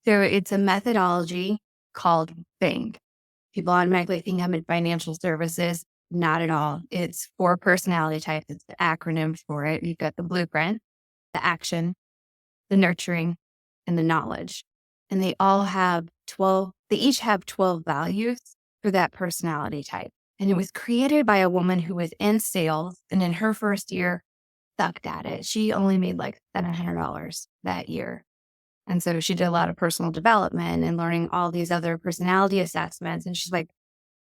So it's a methodology called B.A.N.K. People automatically think I'm in financial services. Not at all. It's 4 personality types. It's the acronym for it. You've got the blueprint, the action, the nurturing, and the knowledge. And they each have 12 values for that personality type. And it was created by a woman who was in sales, and in her first year, sucked at it. She only made like $700 that year. And so she did a lot of personal development and learning all these other personality assessments. And she's like,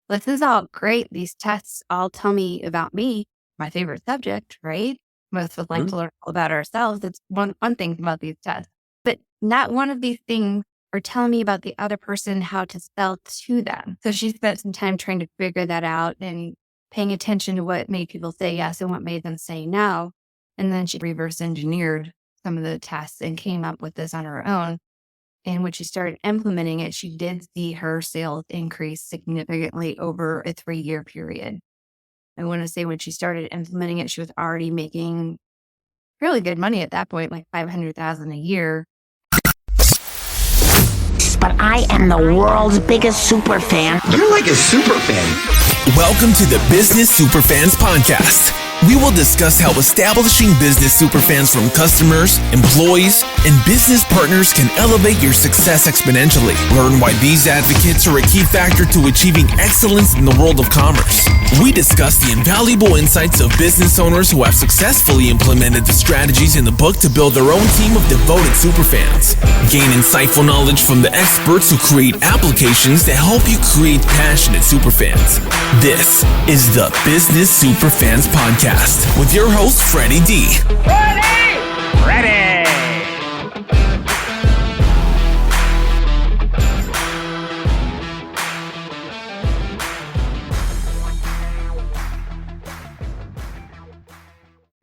this is all great. These tests all tell me about me, my favorite subject, right? Most of us like to learn all about ourselves. That's one thing about these tests. But not one of these things are telling me about the other person, how to sell to them. So she spent some time trying to figure that out and paying attention to what made people say yes and what made them say no. And then she reverse engineered some of the tests and came up with this on her own. And when she started implementing it, she did see her sales increase significantly over a 3-year period. I want to say when she started implementing it, she was already making really good money at that point, like $500,000 a year. But I am the world's biggest super fan. You're like a super fan. Welcome to the Business Superfans podcast. We will discuss how establishing business superfans from customers, employees, and business partners can elevate your success exponentially. Learn why these advocates are a key factor to achieving excellence in the world of commerce. We discuss the invaluable insights of business owners who have successfully implemented the strategies in the book to build their own team of devoted superfans. Gain insightful knowledge from the experts who create applications that help you create passionate superfans. This is the Business Superfans podcast with your host, Freddy D. Freddy!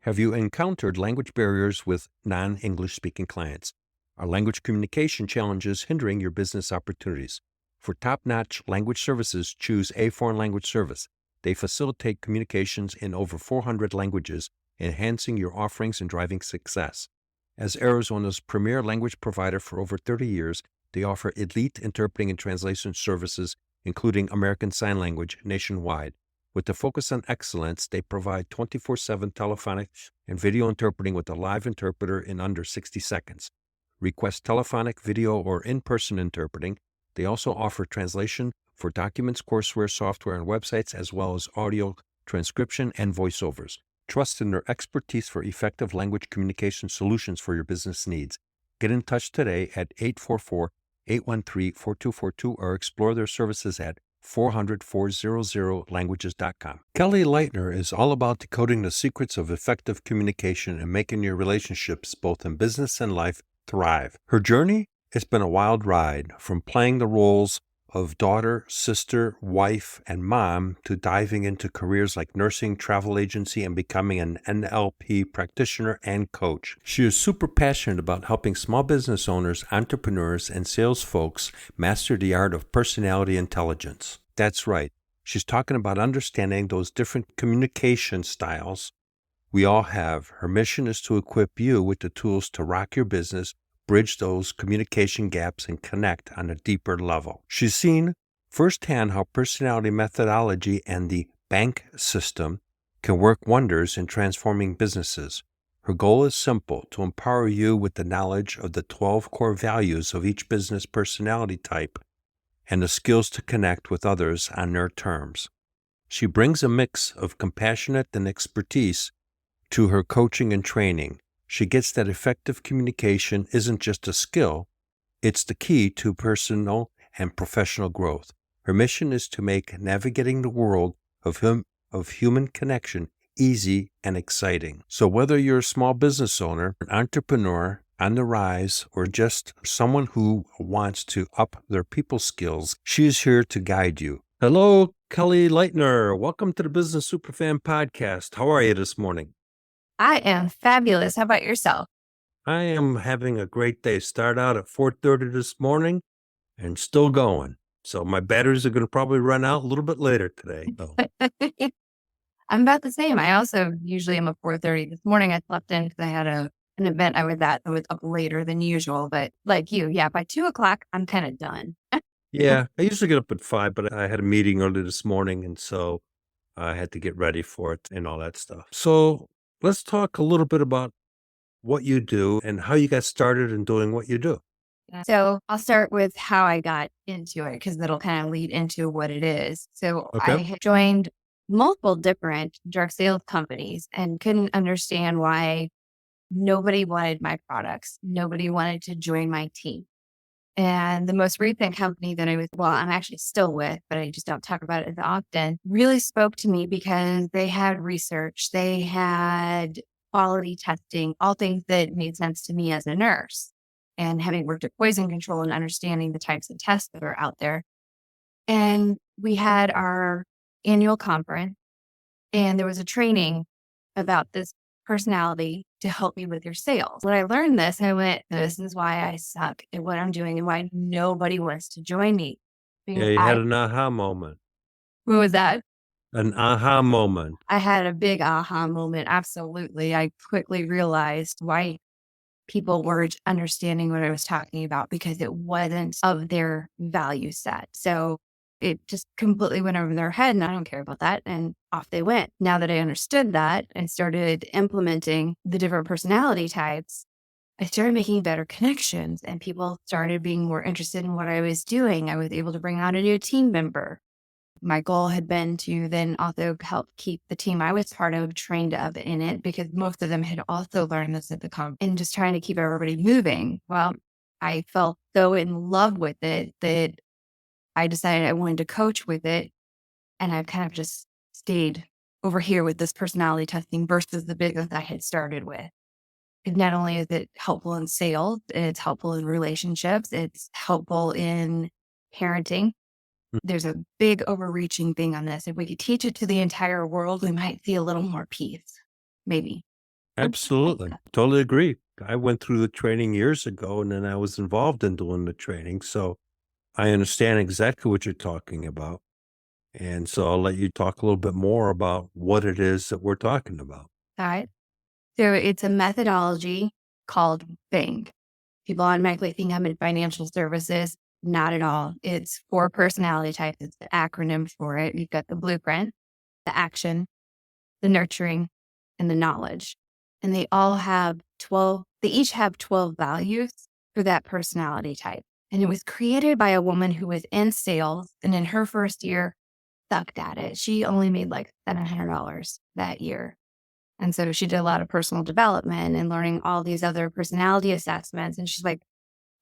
Have you encountered language barriers with non-English speaking clients? Are language communication challenges hindering your business opportunities? For top-notch language services, choose A Foreign Language Service. They facilitate communications in over 400 languages, enhancing your offerings and driving success. As Arizona's premier language provider for over 30 years, they offer elite interpreting and translation services, including American Sign Language, nationwide. With a focus on excellence, they provide 24/7 telephonic and video interpreting with a live interpreter in under 60 seconds. Request telephonic, video, or in-person interpreting. They also offer translation for documents, courseware, software, and websites, as well as audio transcription and voiceovers. Trust in their expertise for effective language communication solutions for your business needs. Get in touch today at 844-813-4242 or explore their services at 400-400languages.com. Kelly Leightner is all about decoding the secrets of effective communication and making your relationships, both in business and life, thrive. Her journey has been a wild ride, from playing the roles of daughter, sister, wife, and mom to diving into careers like nursing, travel agency, and becoming an NLP practitioner and coach. She is super passionate about helping small business owners, entrepreneurs, and sales folks master the art of personality intelligence. That's right. She's talking about understanding those different communication styles we all have. Her mission is to equip you with the tools to rock your business, bridge those communication gaps, and connect on a deeper level. She's seen firsthand how personality methodology and the B.A.N.K system can work wonders in transforming businesses. Her goal is simple: to empower you with the knowledge of the 12 core values of each business personality type and the skills to connect with others on their terms. She brings a mix of compassionate and expertise to her coaching and training. She gets that effective communication isn't just a skill, it's the key to personal and professional growth. Her mission is to make navigating the world of human connection easy and exciting. So whether you're a small business owner, an entrepreneur on the rise, or just someone who wants to up their people skills, she is here to guide you. Hello, Kelly Leightner. Welcome to the Business Superfan podcast. How are you this morning? I am fabulous. How about yourself? I am having a great day. Start out at 4:30 this morning and still going. So my batteries are going to probably run out a little bit later today. So. I'm about the same. I also usually am at 4:30 this morning. I slept in because I had an an event I was up later than usual, but like you, yeah, by 2 o'clock, I'm kind of done. Yeah, I usually get up at 5, but I had a meeting early this morning, and so I had to get ready for it and all that stuff. So let's talk a little bit about what you do and how you got started in doing what you do. So I'll start with how I got into it because that'll kind of lead into what it is. So I Okay. had joined multiple different direct sales companies and couldn't understand why nobody wanted my products. Nobody wanted to join my team. And the most recent company that I'm actually still with, but I just don't talk about it as often, really spoke to me because they had research, they had quality testing, all things that made sense to me as a nurse. And having worked at poison control and understanding the types of tests that are out there. And we had our annual conference, and there was a training about this personality to help me with your sales. When I learned this, I went, this is why I suck at what I'm doing and why nobody wants to join me. Yeah, Because you had an aha moment. what was that? An aha moment. I had a big aha moment. Absolutely. I quickly realized why people weren't understanding what I was talking about because it wasn't of their value set. So it just completely went over their head and I don't care about that. And off they went. Now that I understood that and started implementing the different personality types, I started making better connections and people started being more interested in what I was doing. I was able to bring on a new team member. My goal had been to then also help keep the team I was part of trained up in it because most of them had also learned this at the comp and just trying to keep everybody moving. Well, I felt so in love with it that I decided I wanted to coach with it. And I've kind of just stayed over here with this personality testing versus the business I had started with. And not only is it helpful in sales, it's helpful in relationships, it's helpful in parenting. There's a big overreaching thing on this. If we could teach it to the entire world, we might see a little more peace, maybe. Absolutely. Totally agree. I went through the training years ago, and then I was involved in doing the training, so I understand exactly what you're talking about. And so I'll let you talk a little bit more about what it is that we're talking about. All right. So it's a methodology called B.A.N.K. People automatically think I'm in financial services. Not at all. It's 4 personality types. It's the acronym for it. You've got the blueprint, the action, the nurturing, and the knowledge. And they each have 12 values for that personality type. And it was created by a woman who was in sales and in her first year sucked at it. She only made like $700 that year. And so she did a lot of personal development and learning all these other personality assessments. And she's like,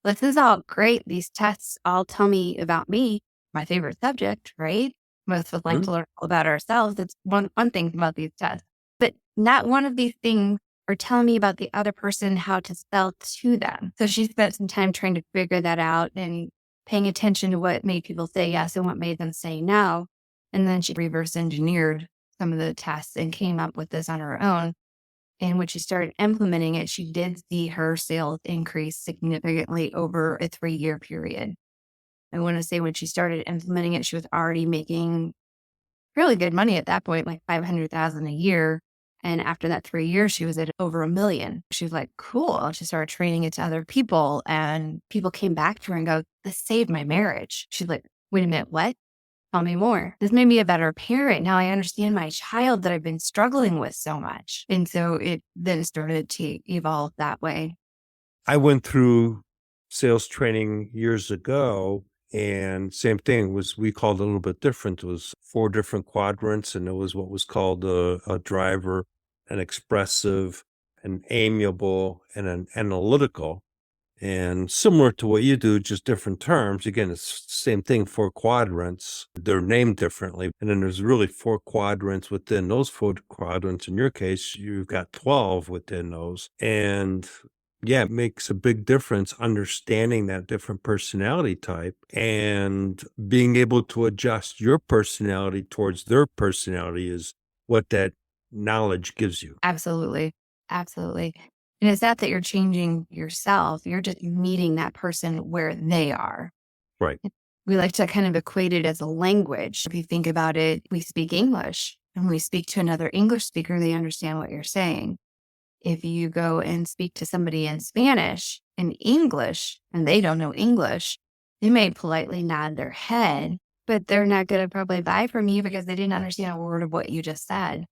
this is all great. These tests all tell me about me, my favorite subject, right? Most of us like to learn all about ourselves. It's one thing about these tests. But not one of these things are telling me about the other person, how to sell to them. So she spent some time trying to figure that out and paying attention to what made people say yes and what made them say no. And then she reverse engineered some of the tests and came up with this on her own. And when she started implementing it, she did see her sales increase significantly over a 3-year period. I want to say when she started implementing it, she was already making really good money at that point, like $500,000 a year. And after that 3 years, she was at over $1 million. She was like, cool. She started training it to other people and people came back to her and go, this saved my marriage. She's like, wait a minute, what? Tell me more. This made me a better parent. Now I understand my child that I've been struggling with so much. And so it then started to evolve that way. I went through sales training years ago, and same thing was we called it a little bit different. It was 4 different quadrants, and it was what was called a driver, an expressive, an amiable, and an analytical. And similar to what you do, just different terms. Again, it's the same thing, 4 quadrants. They're named differently. And then there's really 4 quadrants within those 4 quadrants. In your case, you've got 12 within those. And yeah, it makes a big difference understanding that different personality type and being able to adjust your personality towards their personality is what that knowledge gives you. Absolutely. Absolutely. And it's not that you're changing yourself, you're just meeting that person where they are. Right. We like to kind of equate it as a language. If you think about it, we speak English and we speak to another English speaker, they understand what you're saying. If you go and speak to somebody in Spanish and English, and they don't know English, they may politely nod their head, but they're not going to probably buy from you because they didn't understand a word of what you just said.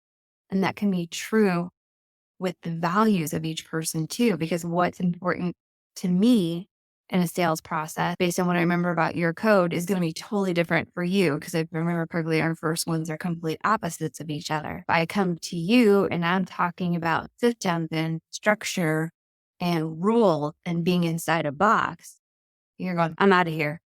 And that can be true with the values of each person too, because what's important to me in a sales process, based on what I remember about your code, is going to be totally different for you. Because I remember perfectly our first ones are complete opposites of each other. If I come to you and I'm talking about systems and structure and rules and being inside a box, you're going, I'm out of here.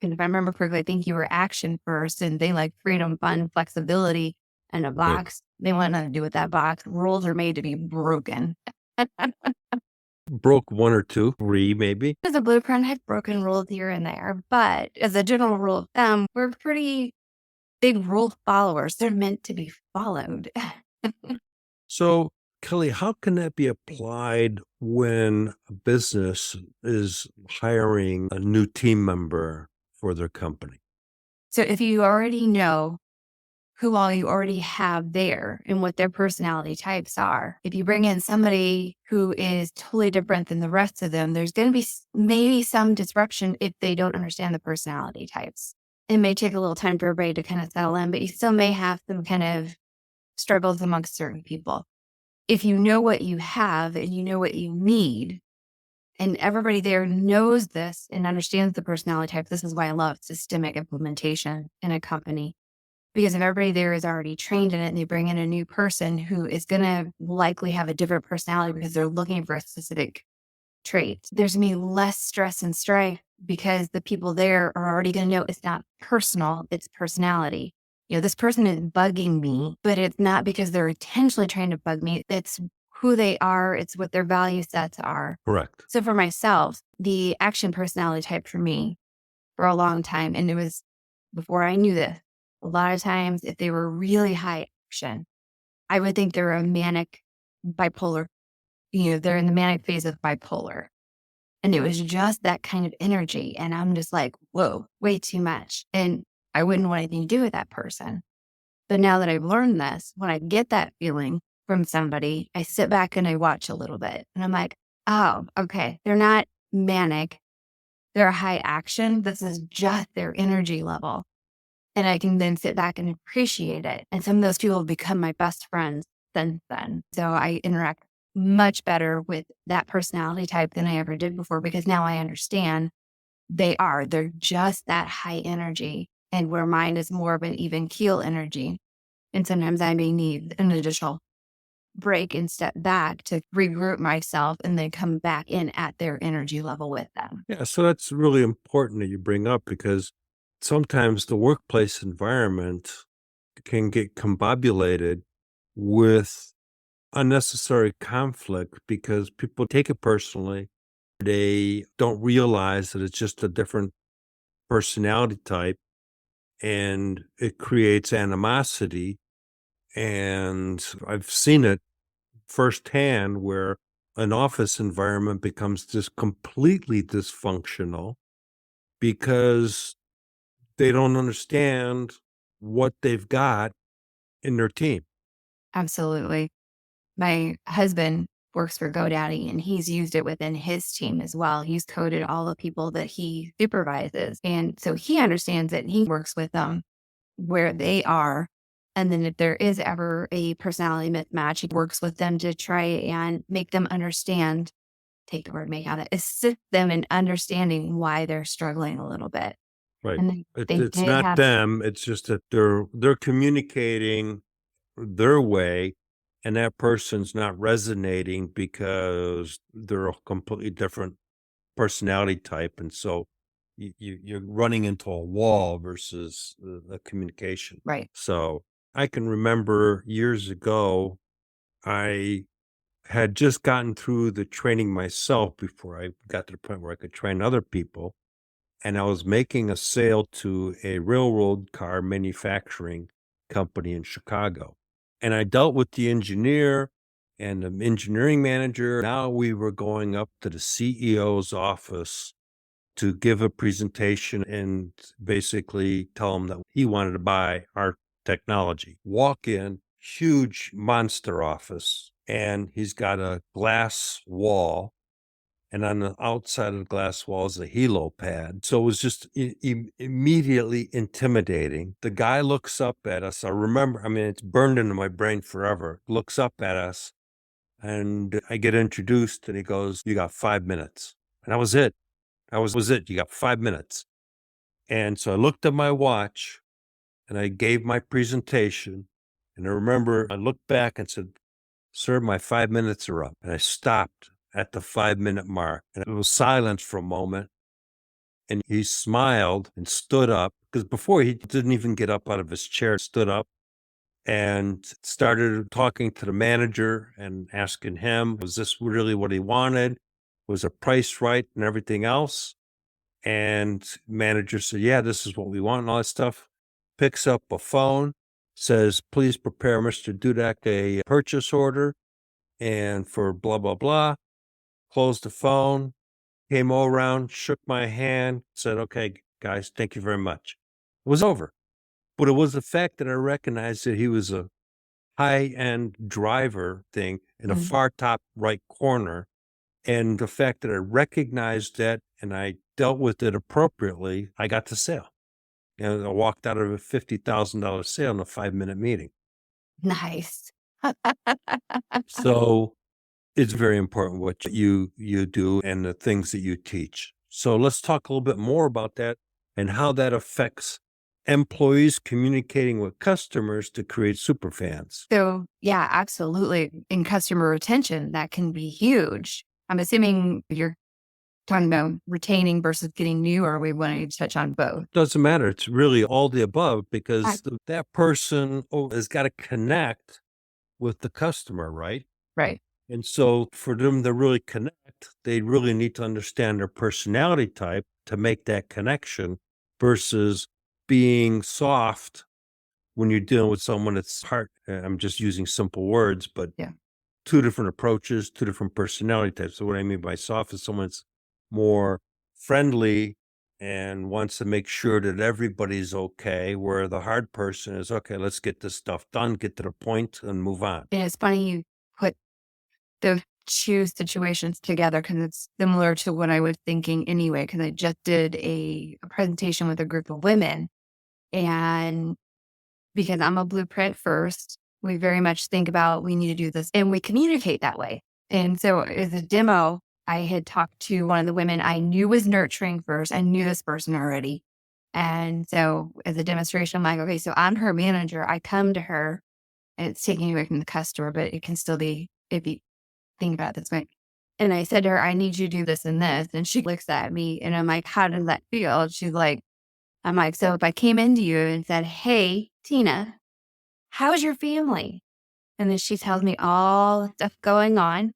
And if I remember correctly, I think you were action first and they like freedom, fun, flexibility, and a box. They want nothing to do with that box. Rules are made to be broken. Broke one or two, three maybe. As a blueprint, I've broken rules here and there, but as a general rule of thumb, we're pretty big rule followers. They're meant to be followed. So, Kelly, how can that be applied when a business is hiring a new team member for their company? So if you already know who all you already have there and what their personality types are, if you bring in somebody who is totally different than the rest of them, there's going to be maybe some disruption if they don't understand the personality types. It may take a little time for everybody to kind of settle in, but you still may have some kind of struggles amongst certain people. If you know what you have and you know what you need, and everybody there knows this and understands the personality type, this is why I love systemic implementation in a company. Because if everybody there is already trained in it and they bring in a new person who is going to likely have a different personality because they're looking for a specific trait, there's going to be less stress and strife because the people there are already going to know it's not personal, it's personality. This person is bugging me, but it's not because they're intentionally trying to bug me. It's who they are. It's what their value sets are. Correct. So for myself, the action personality type for me for a long time, and it was before I knew this, a lot of times if they were really high action, I would think they're a manic bipolar. They're in the manic phase of bipolar. And it was just that kind of energy. And I'm just like, whoa, way too much. And I wouldn't want anything to do with that person. But now that I've learned this, when I get that feeling from somebody, I sit back and I watch a little bit. And I'm like, oh, okay, they're not manic. They're high action. This is just their energy level. And I can then sit back and appreciate it. And some of those people have become my best friends since then. So I interact much better with that personality type than I ever did before, because now I understand they're just that high energy, and where mine is more of an even keel energy. And sometimes I may need an additional break and step back to regroup myself and then come back in at their energy level with them. Yeah, so that's really important that you bring up, because sometimes the workplace environment can get combobulated with unnecessary conflict because people take it personally. They don't realize that it's just a different personality type, and it creates animosity. And I've seen it firsthand where an office environment becomes just completely dysfunctional because they don't understand what they've got in their team. Absolutely. My husband works for GoDaddy and he's used it within his team as well. He's coded all the people that he supervises. And so he understands it and he works with them where they are. And then if there is ever a personality mismatch, he works with them to try and make them understand, take the word make out of it, assist them in understanding why they're struggling a little bit. Right. And It's not them. It's just that they're communicating their way, and that person's not resonating because they're a completely different personality type. And so you're running into a wall versus the communication. Right. So I can remember years ago, I had just gotten through the training myself before I got to the point where I could train other people. And I was making a sale to a railroad car manufacturing company in Chicago. And I dealt with the engineer and the engineering manager. Now we were going up to the CEO's office to give a presentation and basically tell him that he wanted to buy our technology. Walk in, huge monster office. and he's got a glass wall. And on the outside of the glass wall is a helo pad. So it was just immediately intimidating. The guy looks up at us. I remember, I mean, it's burned into my brain forever. Looks up at us, and I get introduced, and he goes, "You got 5 minutes." And that was it. That was it. You got 5 minutes. And so I looked at my watch, and I gave my presentation. And I remember I looked back and said, "Sir, my 5 minutes are up." And I stopped at the 5-minute mark. And it was silence for a moment. And he smiled and stood up, because before he didn't even get up out of his chair, stood up and started talking to the manager and asking him, was this really what he wanted? Was the price right and everything else? And manager said, yeah, this is what we want and all that stuff. Picks up a phone, says, please prepare Mr. Dudek a purchase order and for blah, blah, blah. Closed the phone, came all around, shook my hand, said, okay, guys, thank you very much. It was over. But it was the fact that I recognized that he was a high-end driver thing in a far top right corner. And the fact that I recognized that and I dealt with it appropriately, I got the sale. And I walked out of a $50,000 sale in a 5-minute meeting. Nice. So it's very important what you do and the things that you teach. So let's talk a little bit more about that and how that affects employees communicating with customers to create superfans. So yeah, absolutely. In customer retention, that can be huge. I'm assuming you're talking about retaining versus getting new, or we want to touch on both? Doesn't matter. It's really all the above, because that person has got to connect with the customer, right? Right. And so for them to really connect, they really need to understand their personality type to make that connection versus being soft when you're dealing with someone that's hard. I'm just using simple words, but Yeah. two different approaches, two different personality types. So what I mean by soft is someone that's more friendly and wants to make sure that everybody's okay, where the hard person is, okay, let's get this stuff done, get to the point and move on. And it's funny you put the two situations together, because it's similar to what I was thinking anyway, because I just did a presentation with a group of women. And because I'm a blueprint first, we very much think about we need to do this and we communicate that way. And so as a demo, I had talked to one of the women I knew was nurturing first. I knew this person already. And so as a demonstration, I'm like, okay, so I'm her manager. I come to her and it's taking away from the customer, but it can still be, if you think about it this way. And I said to her, I need you to do this and this. And she looks at me and I'm like, how does that feel? And she's like, I'm like, so if I came into you and said, hey, Tina, how's your family? And then she tells me all the stuff going on.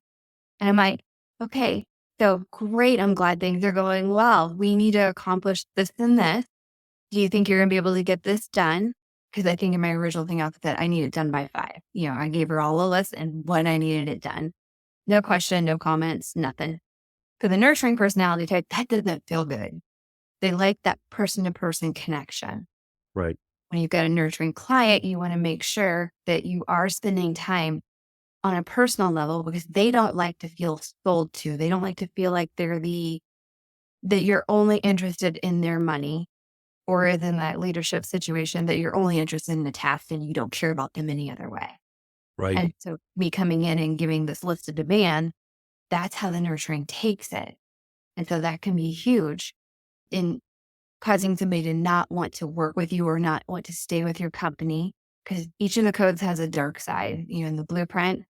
And I'm like, okay, so great. I'm glad things are going well. We need to accomplish this and this. Do you think you're going to be able to get this done? Because I think in my original thing, I said I need it done by 5. You know, I gave her all a list and when I needed it done. No question, no comments, nothing. For the nurturing personality type, that doesn't feel good. They like that person-to-person connection. Right. When you've got a nurturing client, you want to make sure that you are spending time on a personal level, because they don't like to feel sold to. They don't like to feel like that you're only interested in their money, or is in that leadership situation that you're only interested in the task and you don't care about them any other way. Right. And so me coming in and giving this list of demand, that's how the nurturing takes it. And so that can be huge in causing somebody to not want to work with you or not want to stay with your company, because each of the codes has a dark side. You know, in the blueprint,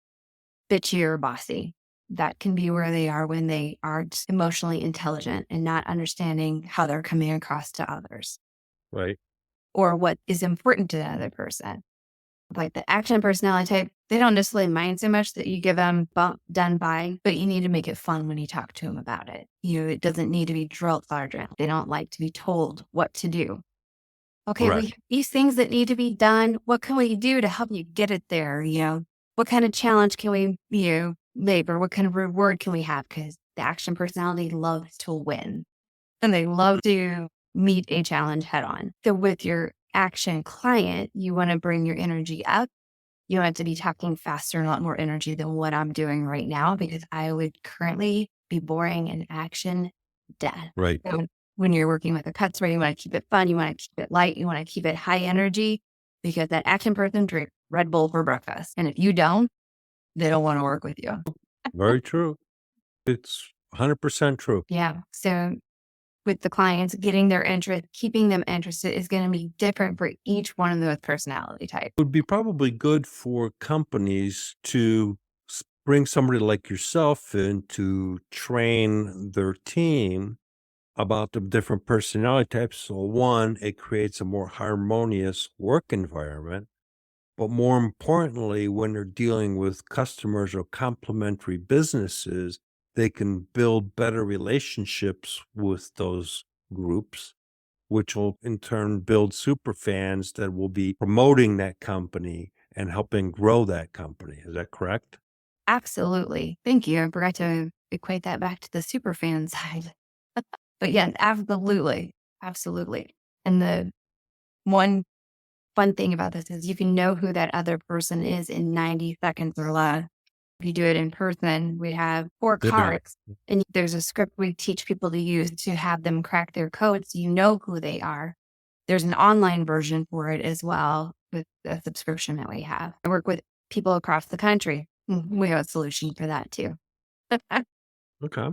bitchy or bossy. That can be where they are when they are emotionally intelligent and not understanding how they're coming across to others. Right. Or what is important to the other person. Like the action personality type, they don't necessarily mind so much that you give them done by, but you need to make it fun when you talk to them about it. You know, it doesn't need to be drilled sergeant. They don't like to be told what to do. Okay, Right. these things that need to be done, what can we do to help you get it there? You know, what kind of challenge can we, make, or what kind of reward can we have? Because the action personality loves to win and they love to meet a challenge head on. So with your action client, you want to bring your energy up you want it to be talking faster and a lot more energy than what I'm doing right now, because I would currently be boring and action dead. Right. So when you're working with a customer, you want to keep it fun, you want to keep it light, you want to keep it high energy, because that action person drinks Red Bull for breakfast. And if you don't, they don't want to work with you. Very true. It's 100% true. Yeah. So with the clients, getting their interest, keeping them interested is going to be different for each one of those personality types. It would be probably good for companies to bring somebody like yourself in to train their team about the different personality types. So one, it creates a more harmonious work environment. But more importantly, when they're dealing with customers or complementary businesses, they can build better relationships with those groups, which will in turn build super fans that will be promoting that company and helping grow that company. Is that correct? Absolutely. Thank you. I forgot to equate that back to the super fan side. But yes, absolutely. Absolutely. And the one fun thing about this is you can know who that other person is in 90 seconds or less. If you do it in person, we have 4 Yeah. cards, and there's a script we teach people to use to have them crack their code so you know who they are. There's an online version for it as well with the subscription that we have. I work with people across the country. We have a solution for that too. Okay.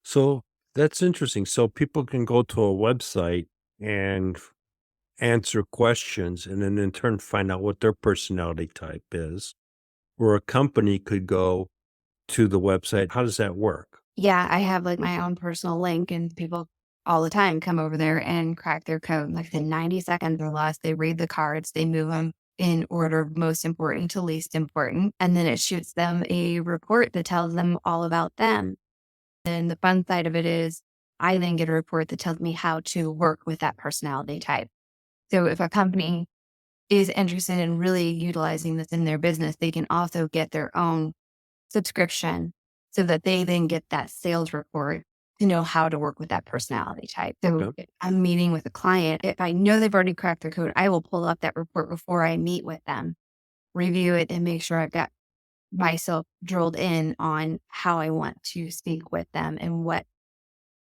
So that's interesting. So people can go to a website and answer questions and then in turn find out what their personality type is. Or a company could go to the website. How does that work? Yeah, I have like my own personal link, and people all the time come over there and crack their code. Like I said, 90 seconds or less. They read the cards, they move them in order of most important to least important. And then it shoots them a report that tells them all about them. And the fun side of it is I then get a report that tells me how to work with that personality type. So if a company is interested in really utilizing this in their business, they can also get their own subscription so that they then get that sales report to know how to work with that personality type. So Okay. if I'm meeting with a client, if I know they've already cracked their code, I will pull up that report before I meet with them, review it, and make sure I've got myself drilled in on how I want to speak with them and what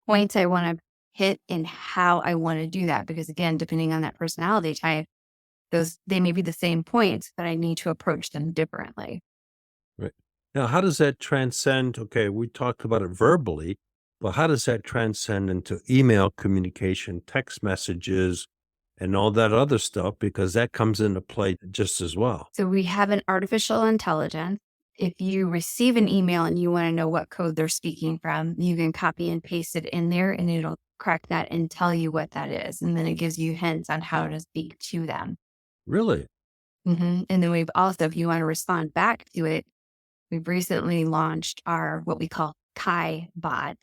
points I want to hit and how I want to do that. Because again, depending on that personality type, they may be the same points, but I need to approach them differently. Right. Now, how does that transcend? Okay, we talked about it verbally, but how does that transcend into email communication, text messages, and all that other stuff? Because that comes into play just as well. So we have an artificial intelligence. If you receive an email and you want to know what code they're speaking from, you can copy and paste it in there and it'll crack that and tell you what that is. And then it gives you hints on how to speak to them. Really? And then we've also, if you want to respond back to it, we've recently launched our what we call Kai bot.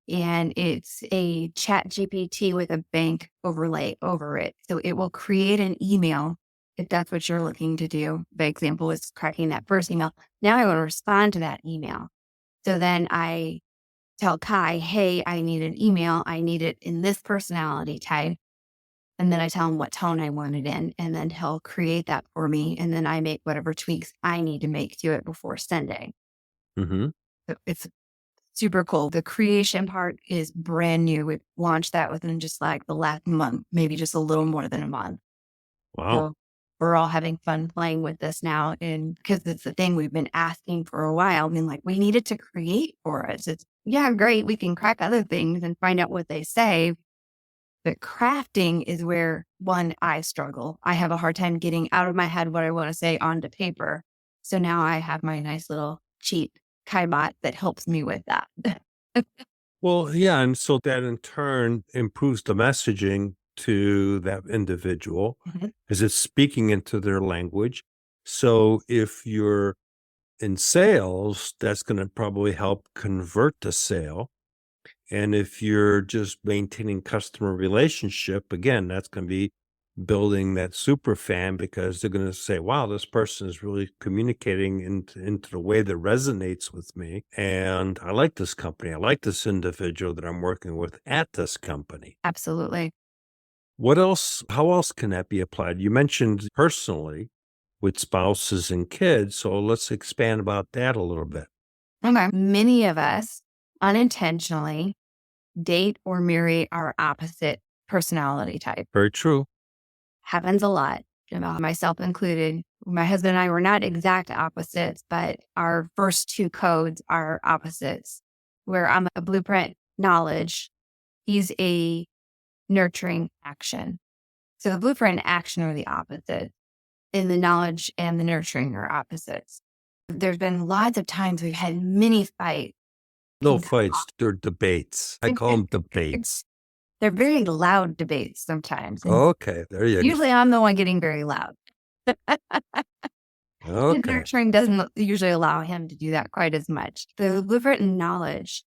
And it's a chat GPT with a bank overlay over it. So it will create an email if that's what you're looking to do. The example is cracking that first email. Now I want to respond to that email. So then I tell Kai, hey, I need an email. I need it in this personality type. And then I tell him what tone I want it in. And then he'll create that for me. And then I make whatever tweaks I need to make to it before sending. Mm-hmm. So it's super cool. The creation part is brand new. We launched that within just like the last month, maybe just a little more than a month. Wow. So we're all having fun playing with this now. And because it's the thing we've been asking for a while, I mean, like we need it to create for us. It's, yeah, great. We can crack other things and find out what they say. But crafting is where, one, I struggle. I have a hard time getting out of my head what I want to say onto paper. So now I have my nice little cheat Kaibot that helps me with that. Well, yeah. And so that in turn improves the messaging to that individual as it's speaking into their language. So if you're in sales, that's going to probably help convert the sale. And if you're just maintaining customer relationship, again, that's going to be building that super fan because they're going to say, wow, this person is really communicating into the way that resonates with me. And I like this company. I like this individual that I'm working with at this company. Absolutely. What else? How else can that be applied? You mentioned personally. with spouses and kids. So let's expand about that a little bit. Okay. Many of us unintentionally date or marry our opposite personality type. Very true. Happens a lot, myself included. My husband and I were not exact opposites, but our first two codes are opposites, where I'm a blueprint knowledge. He's a nurturing action. So the blueprint and action are the opposite, and the knowledge and the nurturing are opposites. There's been lots of times we've had many fights. No fights, they're debates. I call them debates. They're very loud debates sometimes. And Okay, there you go. usually I'm the one getting very loud. Okay. Nurturing doesn't usually allow him to do that quite as much. The blueprint and knowledge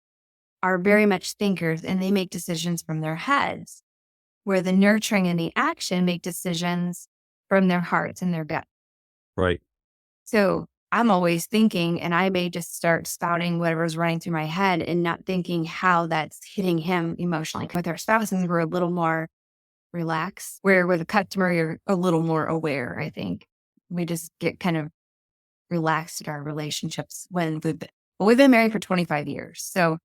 are very much thinkers, and they make decisions from their heads, where the nurturing and the action make decisions from their hearts and their gut. Right. So I'm always thinking, and I may just start spouting whatever's running through my head and not thinking how that's hitting him emotionally. With our spouses, we're a little more relaxed, where with a customer, you're a little more aware, I think. We just get kind of relaxed in our relationships when we've been married for 25 years. So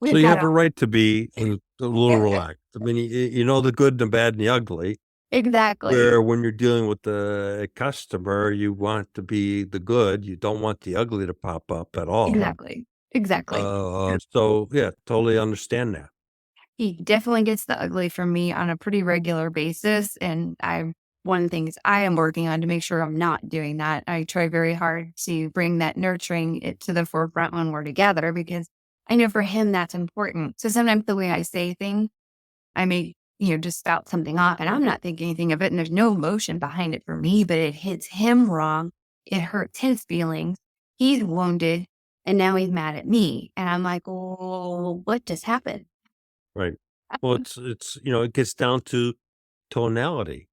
you have a right to be a little relaxed. I mean, you know the good, the bad, and the ugly. Exactly. Where when you're dealing with the customer, you want to be the good. You don't want the ugly to pop up at all. Exactly. So, yeah, totally understand that. He definitely gets the ugly from me on a pretty regular basis. And one of the things I am working on to make sure I'm not doing that. I try very hard to bring that nurturing to the forefront when we're together, because I know for him that's important. So sometimes the way I say things, I may, just spout something off and I'm not thinking anything of it. And there's no emotion behind it for me, but it hits him wrong. It hurts his feelings. He's wounded. And now he's mad at me. And I'm like, oh, what just happened? Right. Well, it's it gets down to tonality.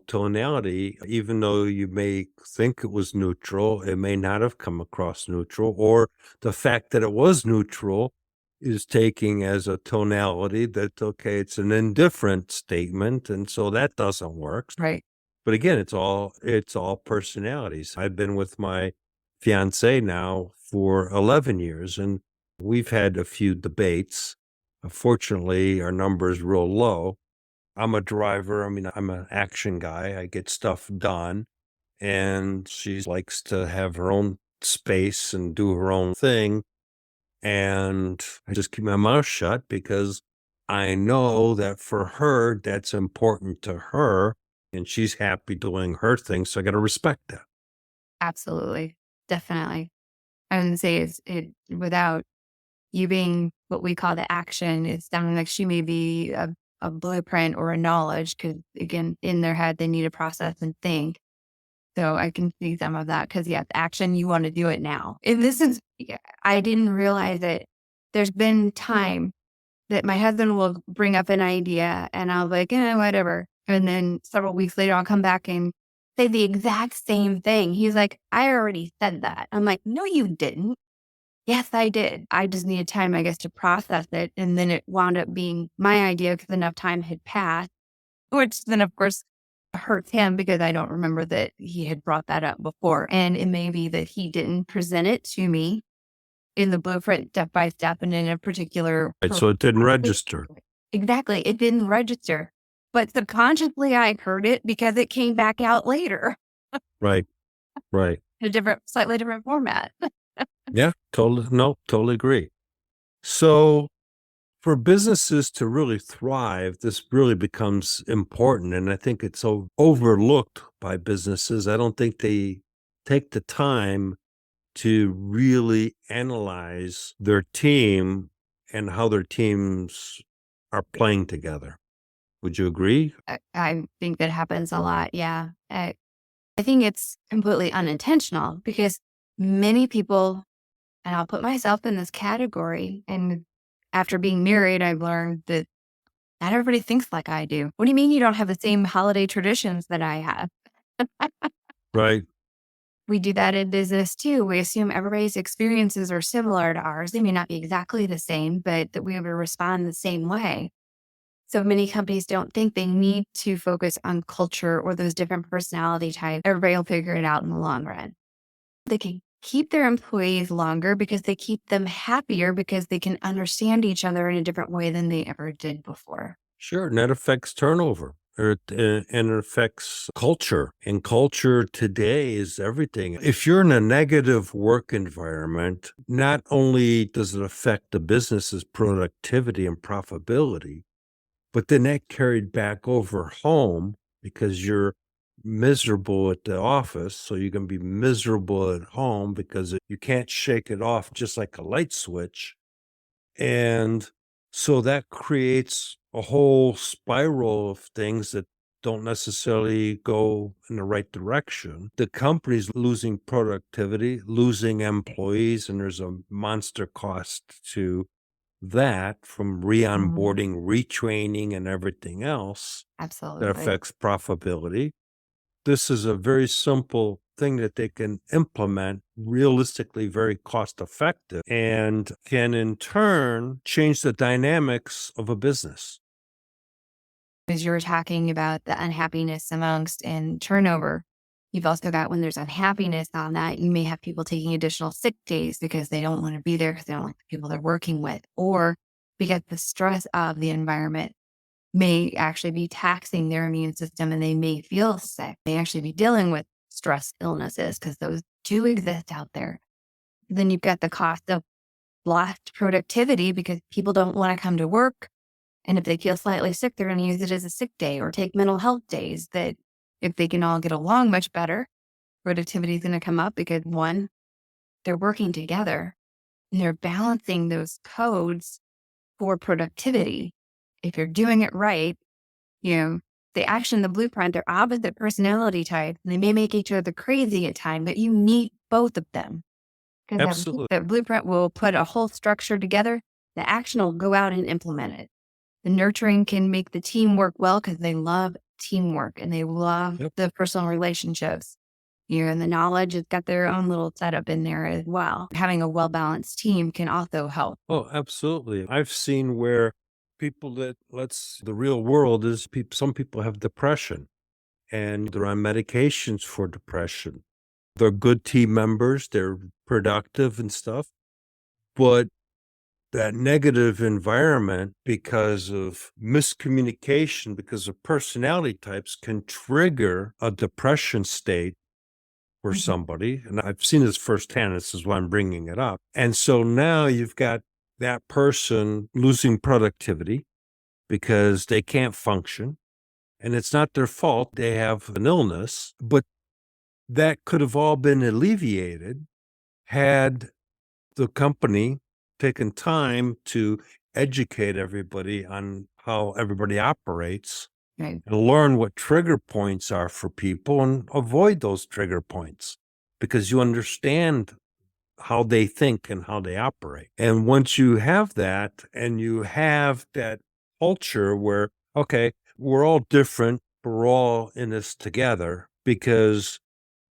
Tonality, even though you may think it was neutral, it may not have come across neutral, or the fact that it was neutral is taking as a tonality that, okay, it's an indifferent statement, and so that doesn't work. Right. But again, it's all personalities. I've been with my fiance now for 11 years, and we've had a few debates. Fortunately, our number is real low. I'm a driver. I mean, I'm an action guy. I get stuff done. And she likes to have her own space and do her own thing. And I just keep my mouth shut because I know that for her, that's important to her. And she's happy doing her thing. So I got to respect that. Absolutely. Definitely. I wouldn't say it without you being what we call the action. It's sounding like she may be a blueprint or a knowledge, because again, in their head, they need to process and think. So I can see some of that, because the action, you want to do it now. And I didn't realize it. There's been time that my husband will bring up an idea and I'll be like, whatever. And then several weeks later, I'll come back and say the exact same thing. He's like, I already said that. I'm like, no, you didn't. Yes, I did. I just needed time, I guess, to process it. And then it wound up being my idea because enough time had passed, which then, of course, hurts him because I don't remember that he had brought that up before. And it may be that he didn't present it to me in the blueprint step by step and in a particular. Right, so it didn't register. Exactly. It didn't register. But subconsciously, I heard it because it came back out later. Right. In a slightly different format. Yeah, totally agree. So for businesses to really thrive, this really becomes important. And I think it's so overlooked by businesses. I don't think they take the time to really analyze their team and how their teams are playing together. Would you agree? I think that happens a lot. Yeah. I think it's completely unintentional, because many people, and I'll put myself in this category, and after being married, I've learned that not everybody thinks like I do. What do you mean you don't have the same holiday traditions that I have? Right. We do that in business too. We assume everybody's experiences are similar to ours. They may not be exactly the same, but that we would respond the same way. So many companies don't think they need to focus on culture or those different personality types. Everybody will figure it out in the long run. They can keep their employees longer because they keep them happier because they can understand each other in a different way than they ever did before. Sure, and that affects turnover. And it affects culture. And culture today is everything. If you're in a negative work environment, not only does it affect the business's productivity and profitability, but then that carried back over home because you're miserable at the office. So you're going to be miserable at home because you can't shake it off just like a light switch. And so that creates a whole spiral of things that don't necessarily go in the right direction. The company's losing productivity, losing employees, and there's a monster cost to that from re-onboarding, retraining, and everything else that Absolutely. affects profitability. This is a very simple thing that they can implement realistically very cost effective and can in turn change the dynamics of a business. As you were talking about the unhappiness amongst and turnover, you've also got when there's unhappiness on that, you may have people taking additional sick days because they don't want to be there because they don't like the people they're working with, or because the stress of the environment may actually be taxing their immune system and they may feel sick. They actually be dealing with stress illnesses because those do exist out there. Then you've got the cost of lost productivity because people don't want to come to work. And if they feel slightly sick, they're going to use it as a sick day or take mental health days. That if they can all get along much better, productivity is going to come up because one, they're working together and they're balancing those codes for productivity. If you're doing it right, the action, the blueprint, they're opposite personality types. And they may make each other crazy at times, but you need both of them. Because Absolutely. that blueprint will put a whole structure together. The action will go out and implement it. The nurturing can make the team work well because they love teamwork and they love the personal relationships. And the knowledge has got their own little setup in there as well. Having a well-balanced team can also help. Oh, absolutely. I've seen where people the real world is some people have depression and they're on medications for depression. They're good team members, they're productive and stuff, but that negative environment because of miscommunication, because of personality types can trigger a depression state for somebody. And I've seen this firsthand. This is why I'm bringing it up. And so now you've got that person losing productivity because they can't function. And it's not their fault. They have an illness, but that could have all been alleviated had the company taken time to educate everybody on how everybody operates Right. and learn what trigger points are for people and avoid those trigger points because you understand how they think and how they operate. And once you have that and you have that culture where, okay, we're all different, we're all in this together because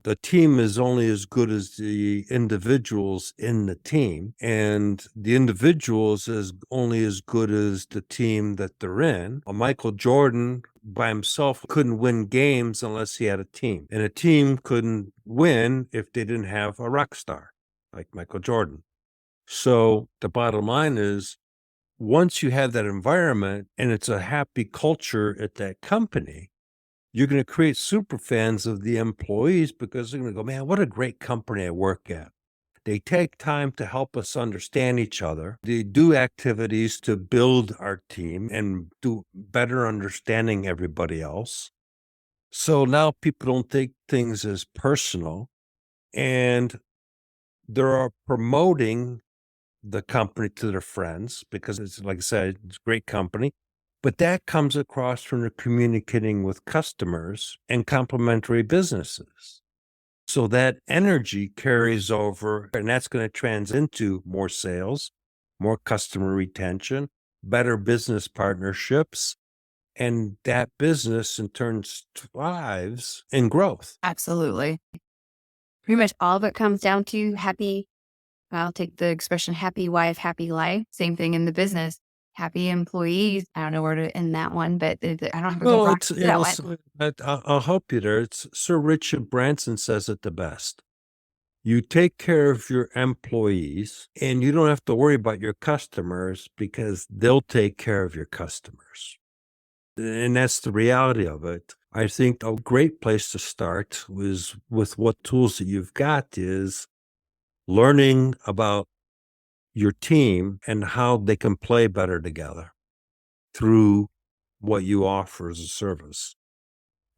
the team is only as good as the individuals in the team, and the individuals is only as good as the team that they're in. Michael Jordan by himself couldn't win games unless he had a team, and a team couldn't win if they didn't have a rock star like Michael Jordan. So the bottom line is, once you have that environment and it's a happy culture at that company, you're going to create super fans of the employees because they're going to go, man, what a great company I work at. They take time to help us understand each other. They do activities to build our team and do better understanding everybody else. So now people don't take things as personal and they're promoting the company to their friends because it's, like I said, it's a great company. But that comes across from the communicating with customers and complementary businesses. So that energy carries over, and that's going to trans into more sales, more customer retention, better business partnerships, and that business in turn thrives in growth. Absolutely. Pretty much all of it comes down to happy. I'll take the expression happy wife, happy life. Same thing in the business. happy employees. I don't know where to end that one, but I don't have a good Well, rock it's to you that know, one. I'll help you there. It's Sir Richard Branson says it the best. You take care of your employees, and you don't have to worry about your customers because they'll take care of your customers. And that's the reality of it. I think a great place to start was with what tools that you've got is learning about your team and how they can play better together through what you offer as a service.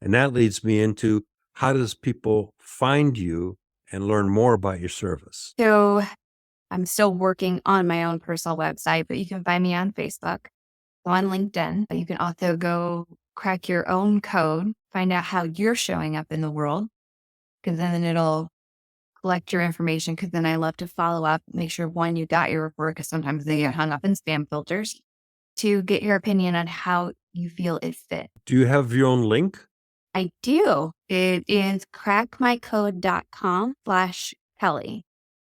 And that leads me into how does people find you and learn more about your service? So I'm still working on my own personal website, but you can find me on Facebook, on LinkedIn. You can also go crack your own code, find out how you're showing up in the world, because then it'll collect your information. Because then I love to follow up, make sure one, you got your report, because sometimes they get hung up in spam filters, to get your opinion on how you feel it fit. Do you have your own link? I do. It is crackmycode.com/Kelly.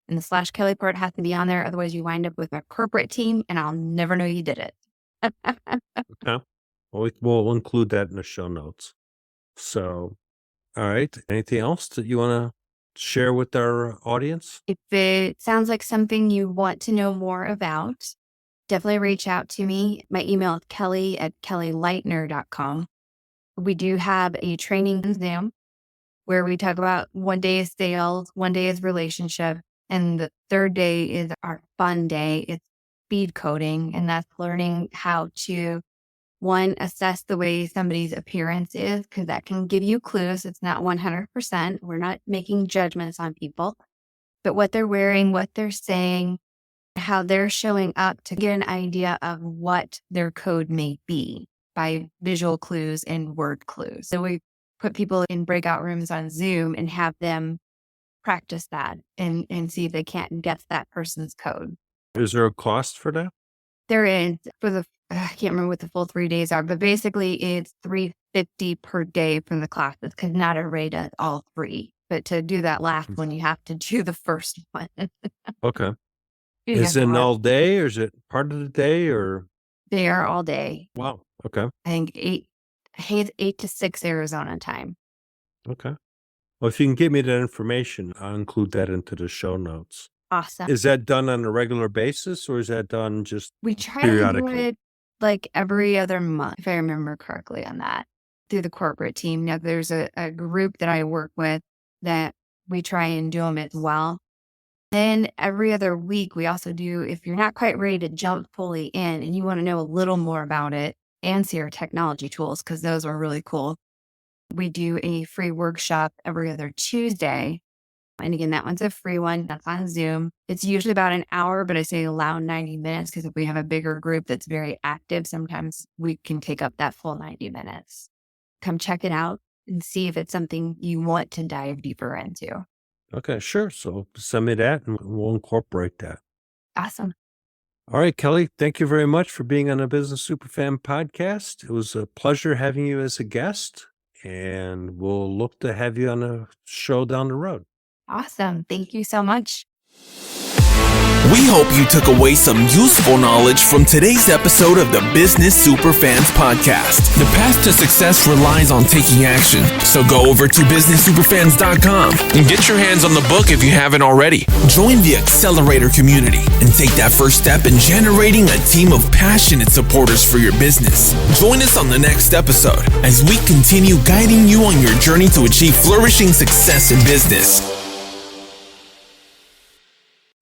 And the /Kelly part has to be on there. Otherwise, you wind up with a corporate team and I'll never know you did it. Okay. Well, we'll include that in the show notes. So, all right. Anything else that you want to share with our audience? If it sounds like something you want to know more about, definitely reach out to me. My email is kelly@kellyleightner.com. We do have a training on Zoom where we talk about one day is sales, one day is relationship, and the third day is our fun day. It's speed coding, and that's learning how to, one, assess the way somebody's appearance is, because that can give you clues. It's not 100%. We're not making judgments on people, but what they're wearing, what they're saying, how they're showing up, to get an idea of what their code may be by visual clues and word clues. So we put people in breakout rooms on Zoom and have them practice that and see if they can't guess that person's code. Is there a cost for that? There is, I can't remember what the full 3 days are, but basically it's $350 per day from the classes, because not everybody does all three. But to do that last one, you have to do the first one. Okay. You Is have it to an watch. all day or is it part of the day or? They are all day. Wow. Okay. I think 8 to 6 Arizona time. Okay. Well, if you can give me that information, I'll include that into the show notes. Awesome. Is that done on a regular basis or is that done just We try to do periodically? it like every other month, if I remember correctly on that, through the corporate team. Now, there's a group that I work with that we try and do them as well. Then every other week, we also do, if you're not quite ready to jump fully in and you want to know a little more about it and see our technology tools, because those are really cool, we do a free workshop every other Tuesday. And again, that one's a free one. That's on Zoom. It's usually about an hour, but I say allow 90 minutes, because if we have a bigger group that's very active, sometimes we can take up that full 90 minutes. Come check it out and see if it's something you want to dive deeper into. Okay, sure. So send me that and we'll incorporate that. Awesome. All right, Kelly, thank you very much for being on the Business Superfan podcast. It was a pleasure having you as a guest, and we'll look to have you on a show down the road. Awesome. Thank you so much. We hope you took away some useful knowledge from today's episode of the Business Superfans podcast. The path to success relies on taking action. So go over to businesssuperfans.com and get your hands on the book if you haven't already. Join the Accelerator community and take that first step in generating a team of passionate supporters for your business. Join us on the next episode as we continue guiding you on your journey to achieve flourishing success in business.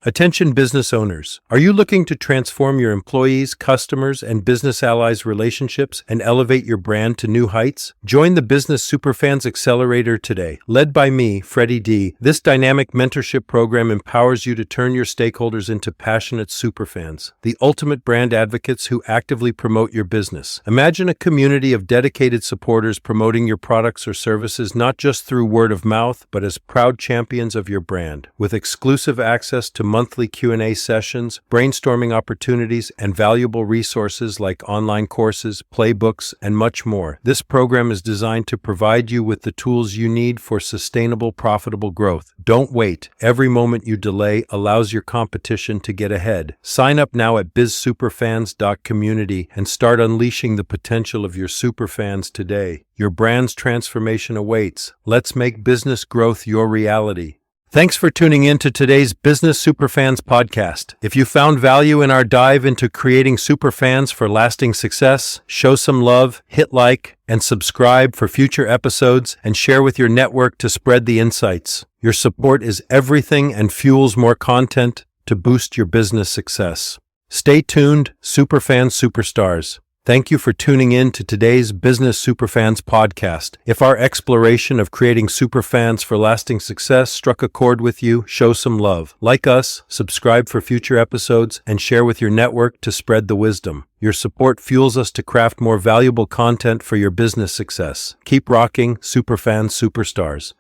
Attention business owners. Are you looking to transform your employees, customers, and business allies' relationships and elevate your brand to new heights? Join the Business Superfans Accelerator today. Led by me, Freddy D, this dynamic mentorship program empowers you to turn your stakeholders into passionate superfans, the ultimate brand advocates who actively promote your business. Imagine a community of dedicated supporters promoting your products or services not just through word of mouth, but as proud champions of your brand, with exclusive access to monthly Q&A sessions, brainstorming opportunities, and valuable resources like online courses, playbooks, and much more. This program is designed to provide you with the tools you need for sustainable, profitable growth. Don't wait. Every moment you delay allows your competition to get ahead. Sign up now at bizsuperfans.community and start unleashing the potential of your superfans today. Your brand's transformation awaits. Let's make business growth your reality. Thanks for tuning in to today's Business Superfans podcast. If you found value in our dive into creating superfans for lasting success, show some love, hit like, and subscribe for future episodes, and share with your network to spread the insights. Your support is everything and fuels more content to boost your business success. Stay tuned, Superfan Superstars. Thank you for tuning in to today's Business Superfans podcast. If our exploration of creating superfans for lasting success struck a chord with you, show some love. Like us, subscribe for future episodes, and share with your network to spread the wisdom. Your support fuels us to craft more valuable content for your business success. Keep rocking, Superfan Superstars.